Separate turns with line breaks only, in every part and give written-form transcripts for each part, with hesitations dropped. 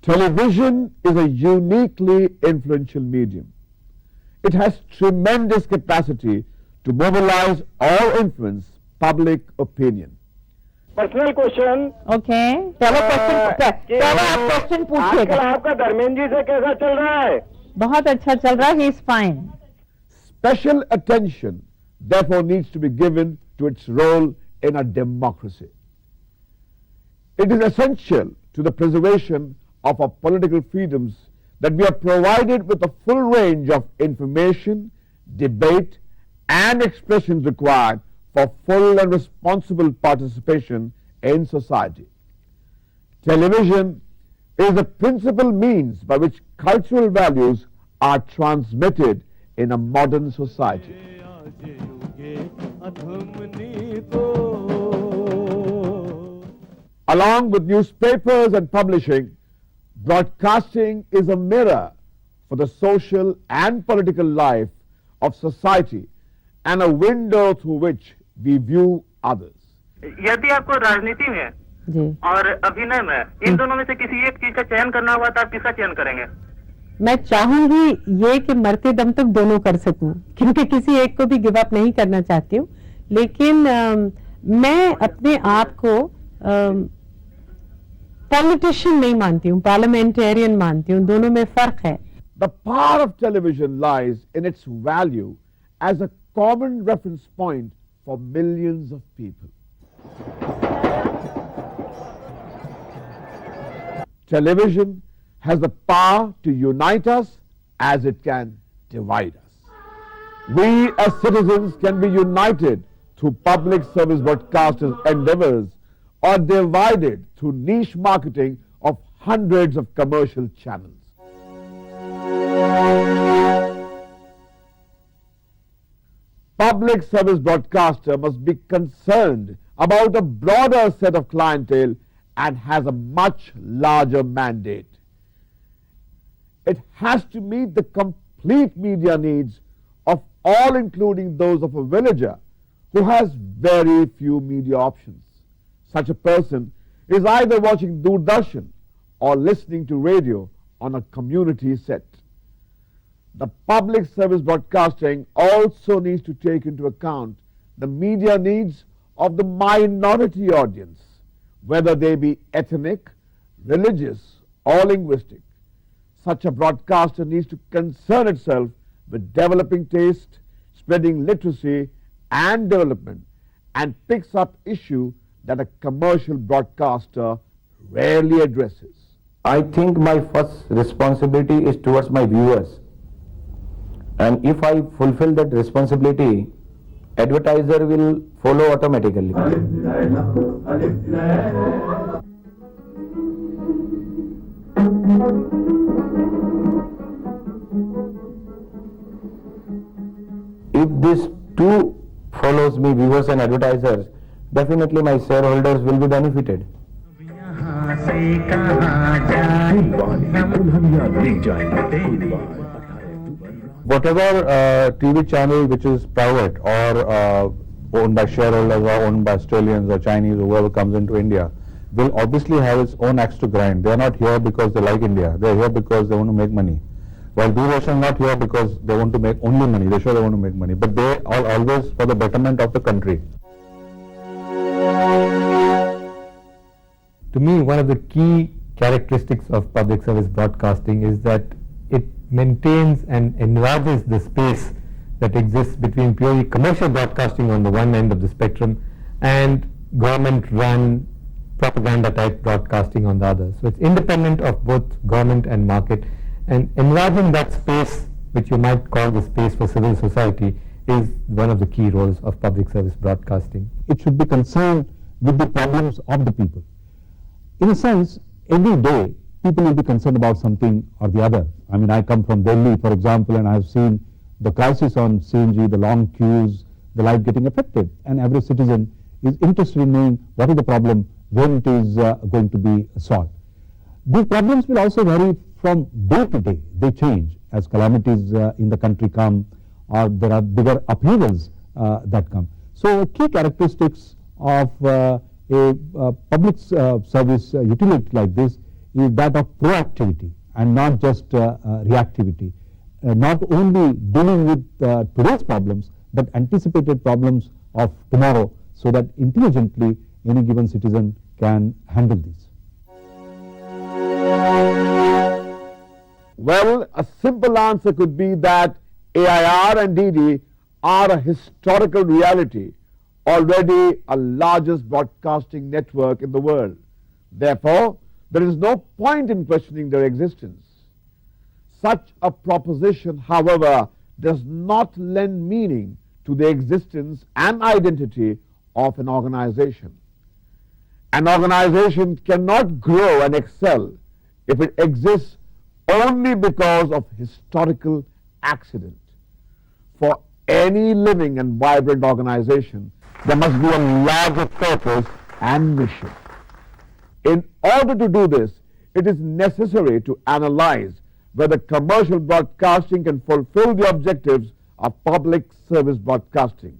Television is a uniquely influential medium. It has tremendous capacity to mobilize or influence public opinion.
Personal question
okay चलो पहले आप question पूछिएगा।
आजकल आपका धर्मेंद्र जी से कैसा चल रहा है?
बहुत अच्छा चल रहा है, he is fine.
Special attention therefore needs to be given to its role in a democracy. It is essential to the preservation of our political freedoms that we are provided with a full range of information, debate and expressions required for full and responsible participation in society. Television is the principal means by which cultural values are transmitted in a modern society. Along with newspapers and publishing, broadcasting is a mirror for the social and political life of society and a window through which we view others.
यदि आपको राजनीति में
जी
और अभिनय में इन दोनों में से किसी एक चीज का चयन करना हुआ तो आप किसका चयन करेंगे?
मैं चाहूंगी ये कि मरते दम तक दोनों कर सकूं, क्योंकि किसी एक को भी गिव अप नहीं करना चाहती हूँ, लेकिन मैं अपने आप को पॉलिटिशियन नहीं मानती हूँ, पार्लियामेंटेरियन मानती हूँ। दोनों में फर्क है।
The power of television lies in its value as a common reference point for millions of people. Television has the power to unite us as it can divide us. We as citizens can be united through public service broadcasters' endeavors or divided through niche marketing of hundreds of commercial channels. Public service broadcaster must be concerned about a broader set of clientele and has a much larger mandate. It has to meet the complete media needs of all, including those of a villager who has very few media options. Such a person is either watching Doordarshan or listening to radio on a community set. The public service broadcasting also needs to take into account the media needs of the minority audience, whether they be ethnic, religious or linguistic. Such a broadcaster needs to concern itself with developing taste, spreading literacy and development, and picks up issue that a commercial broadcaster rarely addresses.
I think my first responsibility is towards my viewers, and if I fulfill that responsibility, advertiser will follow automatically. If this two follows me, viewers and advertisers, definitely my shareholders will be benefited. Whatever TV channel which is private or owned by shareholders or owned by Australians or Chinese or whoever comes into India will obviously have its own axe to grind. They are not here because they like India. They are here because they want to make money. While Doordarshan is not here because they want to make only money. They sure they want to make money, but they are always for the betterment of the country.
To me, one of the key characteristics of public service broadcasting is that it maintains and enlarges the space that exists between purely commercial broadcasting on the one end of the spectrum and government-run propaganda-type broadcasting on the other. So it's independent of both government and market, and enlarging that space, which you might call the space for civil society, is one of the key roles of public service broadcasting.
It should be concerned with the problems of the people. In a sense, every day people will be concerned about something or the other. I mean, I come from Delhi, for example, and I have seen the crisis on CNG, the long queues, the life getting affected, and every citizen is interested in knowing what is the problem, when it is going to be solved. These problems will also vary from day to day. They change as calamities in the country come, or there are bigger upheavals that come. So key characteristics of A public service utility like this is that of proactivity and not just reactivity. Not only dealing with today's problems, but anticipated problems of tomorrow, so that intelligently any given citizen can handle these.
Well, a simple answer could be that AIR and DD are a historical reality, already a largest broadcasting network in the world. Therefore, there is no point in questioning their existence. Such a proposition, however, does not lend meaning to the existence and identity of an organization. An organization cannot grow and excel if it exists only because of historical accident. For any living and vibrant organization, there must be a larger purpose and mission. In order to do this, it is necessary to analyze whether commercial broadcasting can fulfill the objectives of public service broadcasting.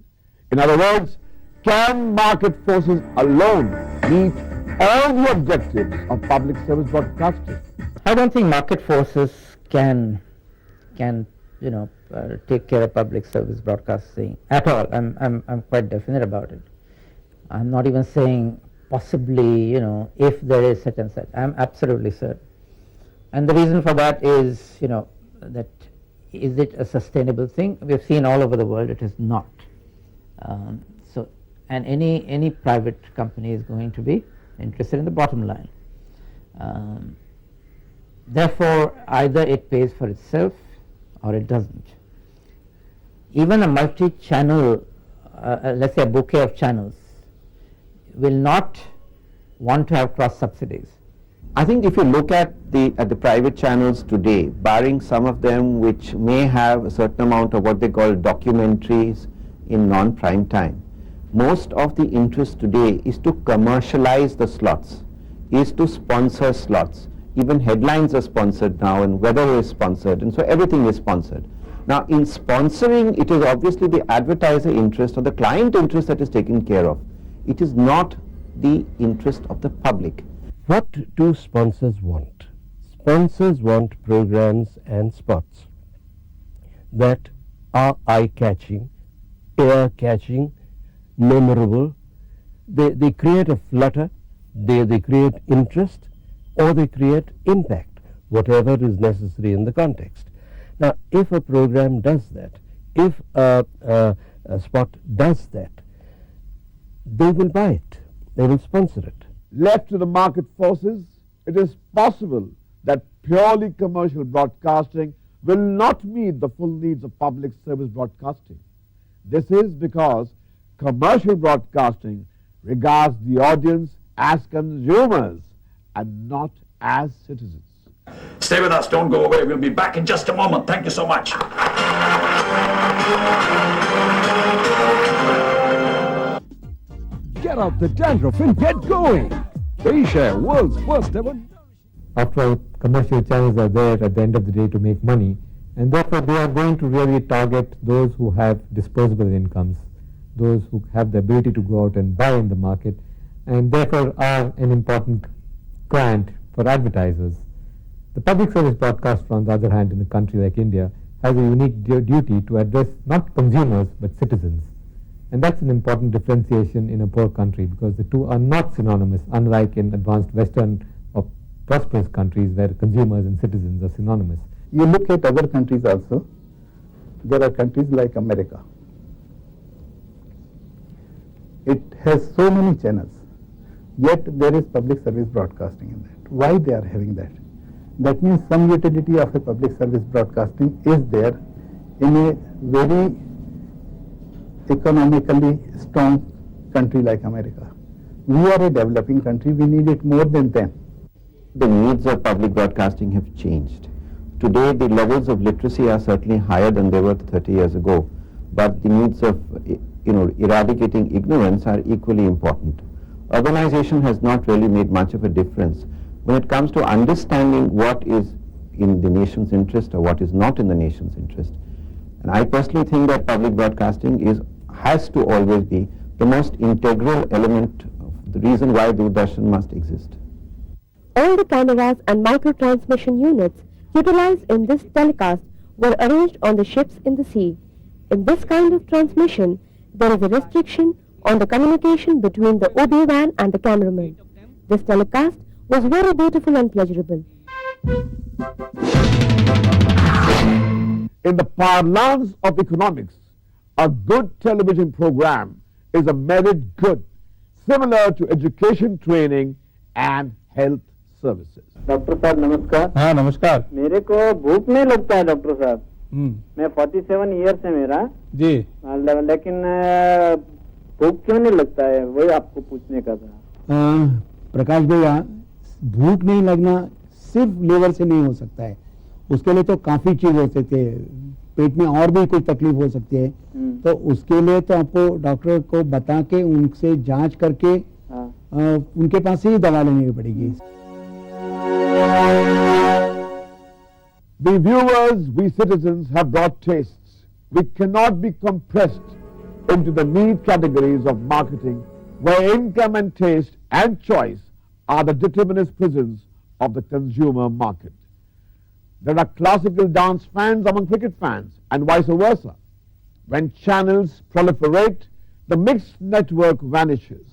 In other words, can market forces alone meet all the objectives of public service broadcasting?
I don't think market forces can take care of public service broadcasting at all. I'm quite definite about it. I'm not even saying possibly, if there is such and such. I'm absolutely certain. And the reason for that is, that is it a sustainable thing? We've seen all over the world it is not. And any private company is going to be interested in the bottom line. Therefore, either it pays for itself or it doesn't. Even a multi-channel, let's say a bouquet of channels, will not want to have cross subsidies.
I think if you look at the private channels today, barring some of them which may have a certain amount of what they call documentaries in non-prime time, most of the interest today is to commercialize the slots, is to sponsor slots. Even headlines are sponsored now, and weather is sponsored, and so everything is sponsored. Now, in sponsoring, it is obviously the advertiser interest or the client interest that is taken care of. It is not the interest of the public.
What do sponsors want? Sponsors want programs and spots that are eye-catching, ear-catching, memorable. They create a flutter, they create interest, or they create impact, whatever is necessary in the context. Now, if a program does that, if a spot does that, they will buy it, they will sponsor it.
Left to the market forces, it is possible that purely commercial broadcasting will not meet the full needs of public service broadcasting. This is because commercial broadcasting regards the audience as consumers and not as citizens.
Stay with us, don't go away. We'll be back in just a moment. Thank you so much.
Get out the dandruff and get going. Asia, world's first ever.
After all, commercial channels are there at the end of the day to make money, and therefore they are going to really target those who have disposable incomes, those who have the ability to go out and buy in the market, and therefore are an important client for advertisers. The public service broadcaster, on the other hand, in a country like India, has a unique duty to address not consumers but citizens. And that's an important differentiation in a poor country, because the two are not synonymous, unlike in advanced Western or prosperous countries where consumers and citizens are synonymous.
You look at other countries also, there are countries like America. It has so many channels, yet there is public service broadcasting in that. Why they are having that? That means some utility of a public service broadcasting is there in a very economically strong country like America. We are a developing country, we need it more than them.
The needs of public broadcasting have changed. Today, the levels of literacy are certainly higher than they were 30 years ago, but the needs of eradicating ignorance are equally important. Urbanization has not really made much of a difference when it comes to understanding what is in the nation's interest or what is not in the nation's interest. And I personally think that public broadcasting has to always be the most integral element of the reason why Doordarshan must exist.
All the cameras and micro-transmission units utilized in this telecast were arranged on the ships in the sea. In this kind of transmission, there is a restriction on the communication between the OB-WAN and the cameraman. This telecast was very beautiful and pleasurable.
In the parlance of economics, a good television program is a merit good, similar to education training and health services.
Doctor साहब नमस्कार।
हाँ नमस्कार
मेरे को भूख नहीं लगता है डॉक्टर साहब। मैं 47 ईयर्स है मेरा
जी
लेकिन भूख क्यों नहीं लगता है वही आपको पूछने का था।
प्रकाश भैया भूख नहीं लगना सिर्फ लीवर से नहीं हो सकता है, उसके लिए तो काफी चीज हो सकती है, पेट में और भी कोई तकलीफ हो सकती है, तो उसके लिए तो आपको डॉक्टर को बता के उनसे जांच करके उनके पास से ही दवा लेनी पड़ेगी।
We viewers, we citizens have broad tastes. We cannot be compressed into the neat categories of marketing where income and taste and choice are the determinist prisons of the consumer market. There are classical dance fans among cricket fans and vice versa. When channels proliferate, the mixed network vanishes.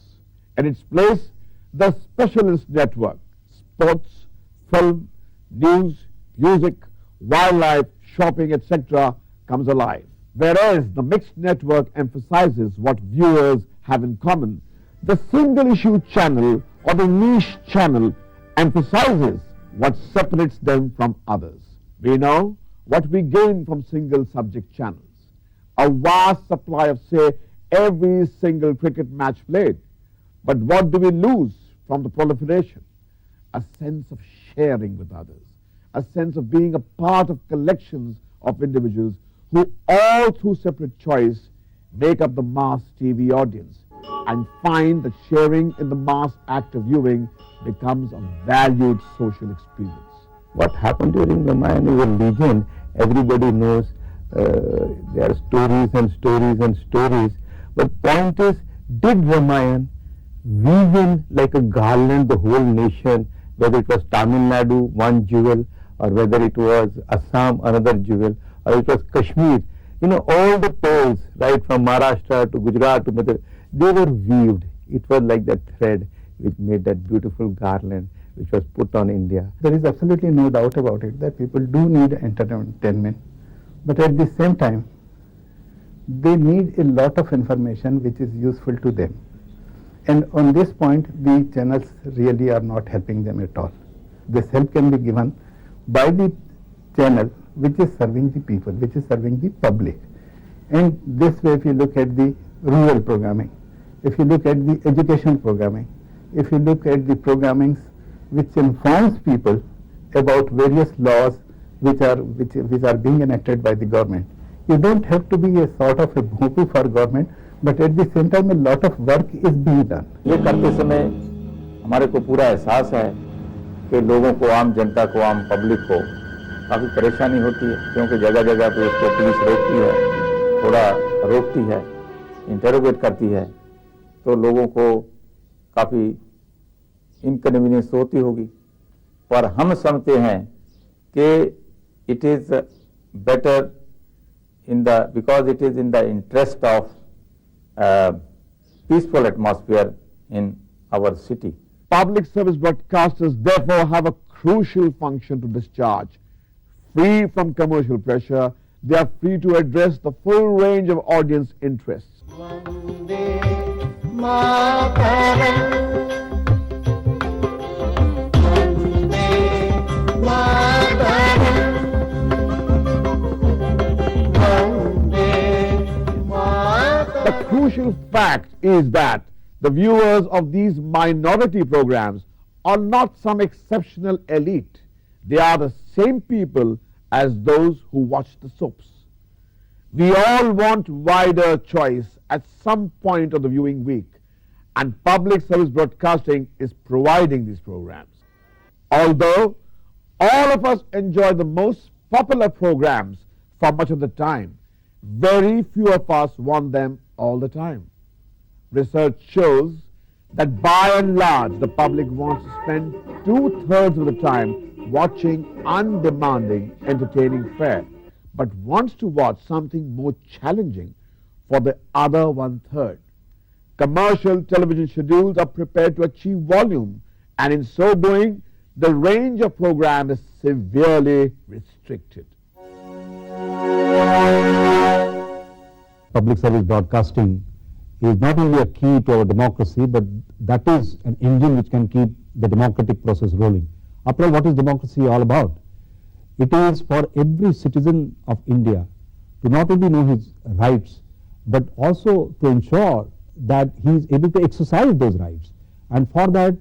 In its place, the specialist network, sports, film, news, music, wildlife, shopping, etc. comes alive. Whereas the mixed network emphasizes what viewers have in common, the single issue channel or the niche channel emphasizes what separates them from others. We know what we gain from single subject channels. A vast supply of, say, every single cricket match played. But what do we lose from the proliferation? A sense of sharing with others, a sense of being a part of collections of individuals who all through separate choice make up the mass TV audience and find that sharing in the mass act of viewing becomes a valued social experience.
What happened during Ramayana is a legend. Everybody knows there are stories and stories and stories. But point is, did Ramayana weave in like a garland the whole nation, whether it was Tamil Nadu, one jewel, or whether it was Assam, another jewel, or it was Kashmir. You know, all the pearls, right from Maharashtra to Gujarat to Madhya, they were weaved. It was like that thread which made that beautiful garland which was put on India.
There is absolutely no doubt about it that people do need entertainment, but at the same time, they need a lot of information which is useful to them. And on this point, the channels really are not helping them at all. This help can be given by the channel which is serving the people, which is serving the public. And this way, if you look at the rural programming, if you look at the education programming, if you look at the programmings which informs people about various laws which are being enacted by the government, you don't have to be a sort of a bhopu for government, but at the same time a lot of work is being done.
ये करते समय हमारे को पूरा एहसास है कि लोगों को, आम जनता को, आम पब्लिक को काफ़ी परेशानी होती है, क्योंकि जगह जगह पे उसको पुलिस रोकती है, थोड़ा रोकती है, इंटरोगेट करती है, तो लोगों को काफ़ी इनकन्वीनियंस होती होगी। पर हम समझते हैं कि it is better because it is in the interest of peaceful atmosphere in our city.
Public service broadcasters therefore have a crucial function to discharge. Free from commercial pressure, they are free to address the full range of audience interests. The crucial fact is that the viewers of these minority programs are not some exceptional elite. They are the same people as those who watch the soaps. We all want wider choice at some point of the viewing week, and public service broadcasting is providing these programs. Although all of us enjoy the most popular programs for much of the time, very few of us want them all the time. Research shows that by and large the public wants to spend 2/3 of the time watching undemanding, entertaining fare, but wants to watch something more challenging for the other 1/3. Commercial television schedules are prepared to achieve volume, and in so doing, the range of program is severely restricted.
Public service broadcasting is not only a key to our democracy, but that is an engine which can keep the democratic process rolling. After all, what is democracy all about? It is for every citizen of India to not only know his rights, but also to ensure that he is able to exercise those rights. And for that,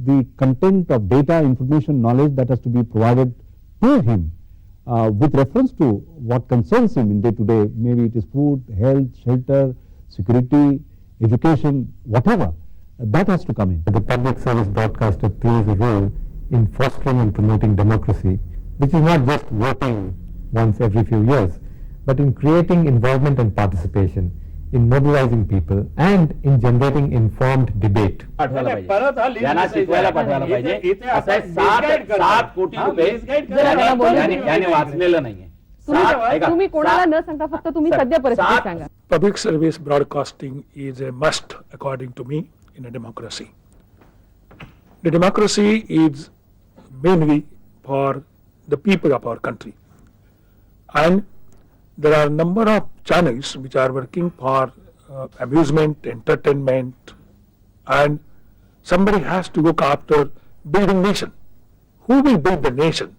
the content of data, information, knowledge that has to be provided to him with reference to what concerns him in day to day, maybe it is food, health, shelter, security, education, whatever, that has to come in.
The public service broadcaster plays a role in fostering and promoting democracy, which is not just voting once every few years, but in creating involvement and participation, in mobilizing people, and in generating informed debate.
यांना शिकवायला पाठवायला पाहिजे. असं आहे, 7 कोटी रुपये याने वाचलेलं नाहीये.
तुम्ही कोणाला न सांगता फक्त तुम्ही सध्या परिस्थिती सांगा.
Public service broadcasting is a must, according to me, in a democracy. The democracy is mainly for the people of our country, and there are a number of channels which are working for amusement, entertainment, and somebody has to look after building nation. Who will build the nation?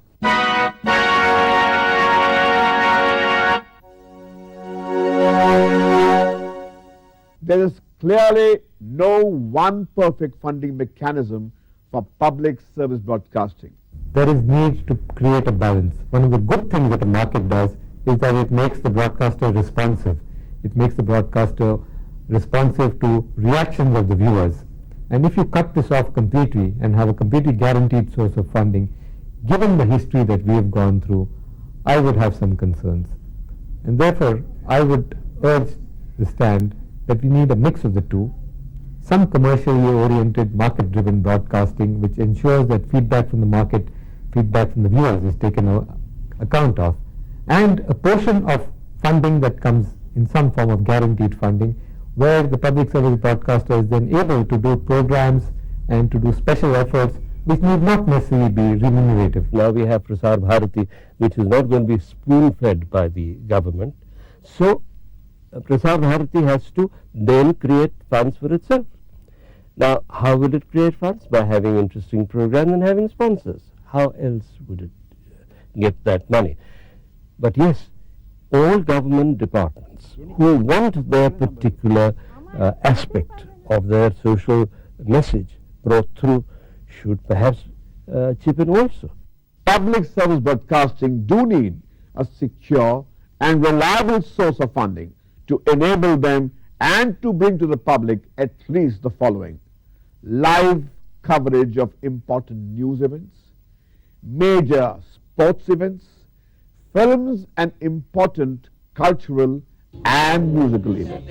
There is clearly no one perfect funding mechanism for public service broadcasting.
There is need to create a balance. One of the good things that a market does is that it makes the broadcaster responsive. It makes the broadcaster responsive to reactions of the viewers. And if you cut this off completely and have a completely guaranteed source of funding, given the history that we have gone through, I would have some concerns. And therefore, I would urge the stand that we need a mix of the two. Some commercially oriented, market-driven broadcasting which ensures that feedback from the market, feedback from the viewers is taken account of, and a portion of funding that comes in some form of guaranteed funding, where the public service broadcaster is then able to do programs and to do special efforts which need not necessarily be remunerative.
Now we have Prasar Bharati, which is not going to be spoon-fed by the government. So Prasar Bharati has to then create funds for itself. Now, how will it create funds? By having interesting programs and having sponsors. How else would it get that money? But yes, all government departments who want their particular aspect of their social message brought through should perhaps chip in also.
Public service broadcasting do need a secure and reliable source of funding to enable them and to bring to the public at least the following: live coverage of important news events, major sports events, films and important cultural and musical events.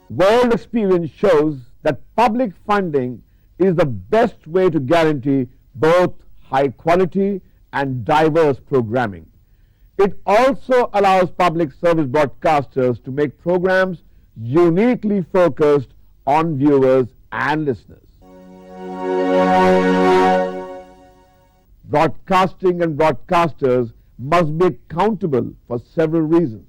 World experience shows that public funding is the best way to guarantee both high quality and diverse programming. It also allows public service broadcasters to make programs uniquely focused on viewers and listeners. Broadcasting and broadcasters must be accountable for several reasons.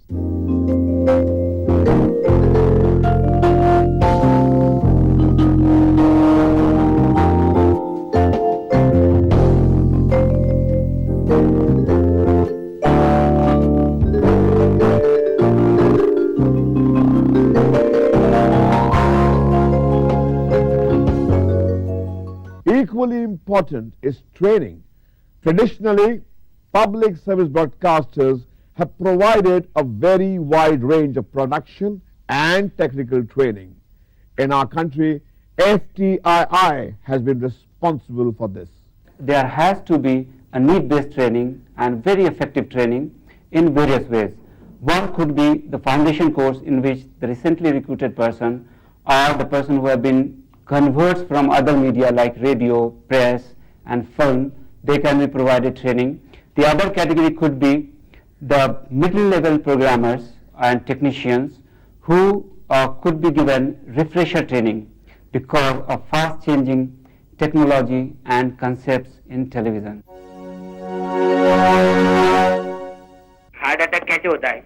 Equally important is training. Traditionally, public service broadcasters have provided a very wide range of production and technical training. In our country, FTII has been responsible responsible for this?
There has to be a need-based training and very effective training in various ways. One could be the foundation course in which the recently recruited person or the person who have been converts from other media like radio, press and film, they can be provided training. The other category could be the middle level programmers and technicians who could be given refresher training because of fast changing technology and concepts in television.
Heart attack कैसे होता है?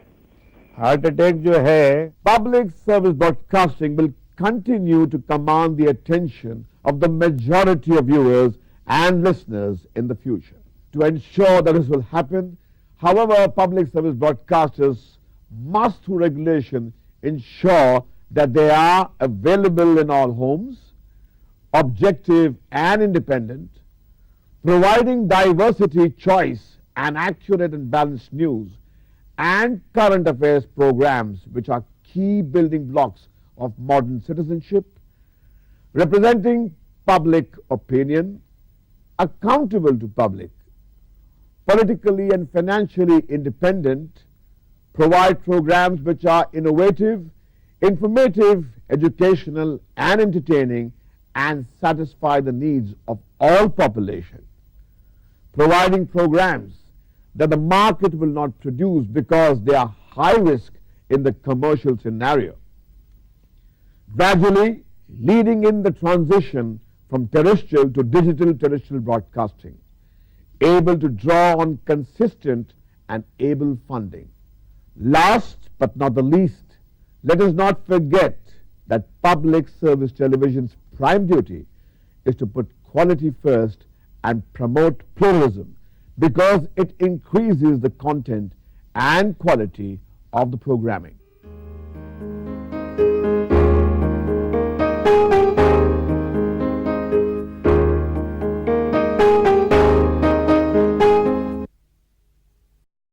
Heart attack जो है, public service broadcasting will continue to command the attention of the majority of viewers and listeners in the future. To ensure that this will happen, however, public service broadcasters must, through regulation, ensure that they are available in all homes, objective and independent, providing diversity, choice and accurate and balanced news and current affairs programs which are key building blocks of modern citizenship, representing public opinion, accountable to public, politically and financially independent, provide programs which are innovative, informative, educational and entertaining and satisfy the needs of all population, providing programs that the market will not produce because they are high risk in the commercial scenario, gradually leading in the transition from terrestrial to digital terrestrial broadcasting, able to draw on consistent and able funding. Last but not the least, let us not forget that public service television's prime duty is to put quality first and promote pluralism because it increases the content and quality of the programming.